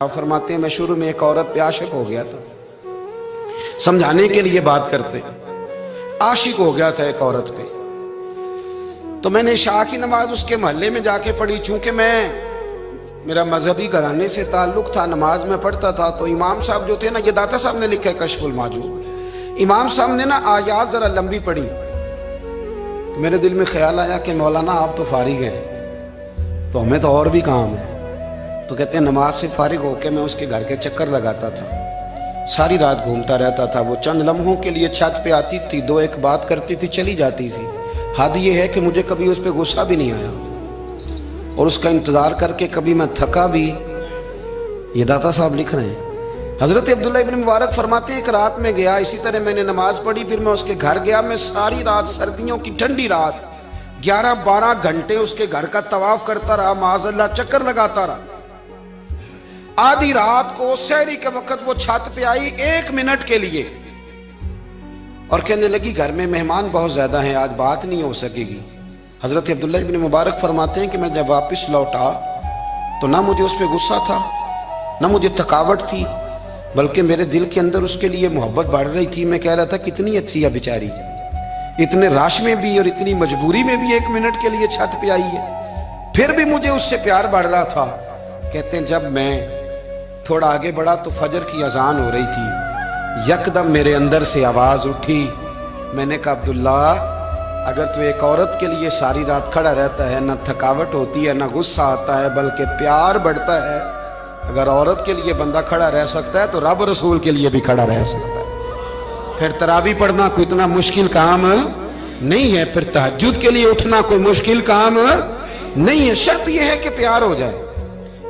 آپ فرماتے ہیں میں شروع میں ایک عورت پہ عاشق ہو گیا تھا، سمجھانے کے لیے بات کرتے عاشق ہو گیا تھا ایک عورت پہ، تو میں نے عشاء کی نماز اس کے محلے میں جا کے پڑھی۔ چونکہ میرا مذہبی گھرانے سے تعلق تھا، نماز میں پڑھتا تھا، تو امام صاحب جو تھے نا، یہ داتا صاحب نے لکھا ہے کشف المحجوب، امام صاحب نے نا آیات ذرا لمبی پڑھی، تو میرے دل میں خیال آیا کہ مولانا آپ تو فارغ ہیں، تو ہمیں تو اور بھی کام ہے۔ تو کہتے ہیں نماز سے فارغ ہو کے میں اس کے گھر کے چکر لگاتا تھا، ساری رات گھومتا رہتا تھا۔ وہ چند لمحوں کے لیے چھت پہ آتی تھی، دو ایک بات کرتی تھی، چلی جاتی تھی۔ حد یہ ہے کہ مجھے کبھی اس پہ غصہ بھی نہیں آیا، اور اس کا انتظار کر کے کبھی میں تھکا بھی۔ یہ داتا صاحب لکھ رہے ہیں۔ حضرت عبداللہ ابن مبارک فرماتے ہیں ایک رات میں گیا، اسی طرح میں نے نماز پڑھی، پھر میں اس کے گھر گیا۔ میں ساری رات، سردیوں کی ٹھنڈی رات، 11-12 گھنٹے اس کے گھر کا طواف کرتا رہا، معاذ اللہ چکر لگاتا رہا۔ آدھی رات کو سحری کے وقت وہ چھت پہ آئی 1 منٹ کے لیے، اور کہنے لگی گھر میں مہمان بہت زیادہ ہیں، آج بات نہیں ہو سکے گی۔ حضرت عبداللہ ابن مبارک فرماتے ہیں کہ میں جب واپس لوٹا تو نہ مجھے اس پہ غصہ تھا، نہ مجھے تھکاوٹ تھی، بلکہ میرے دل کے اندر اس کے لیے محبت بڑھ رہی تھی۔ میں کہہ رہا تھا کتنی اچھی ہے بیچاری، اتنے راش میں بھی اور اتنی مجبوری میں بھی 1 منٹ کے لیے چھت پہ آئی ہے، پھر بھی مجھے اس سے پیار بڑھ رہا تھا۔ کہتے ہیں جب میں تھوڑا آگے بڑھا تو فجر کی اذان ہو رہی تھی، یکدم میرے اندر سے آواز اٹھی۔ میں نے کہا عبداللہ، اگر تو ایک عورت کے لیے ساری رات کھڑا رہتا ہے، نہ تھکاوٹ ہوتی ہے، نہ غصہ آتا ہے، بلکہ پیار بڑھتا ہے، اگر عورت کے لیے بندہ کھڑا رہ سکتا ہے تو رب رسول کے لیے بھی کھڑا رہ سکتا ہے۔ پھر تراویح پڑھنا کوئی اتنا مشکل کام نہیں ہے، پھر تہجد کے لیے اٹھنا کوئی مشکل کام نہیں ہے، شرط یہ ہے کہ پیار ہو جائے۔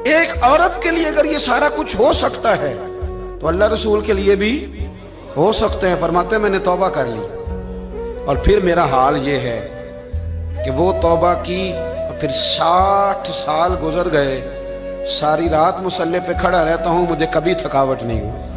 ایک عورت کے لیے اگر یہ سارا کچھ ہو سکتا ہے تو اللہ رسول کے لیے بھی ہو سکتے ہیں۔ فرماتے ہیں میں نے توبہ کر لی، اور پھر میرا حال یہ ہے کہ وہ توبہ کی، اور پھر 60 سال گزر گئے، ساری رات مصلی پہ کھڑا رہتا ہوں، مجھے کبھی تھکاوٹ نہیں ہوئی۔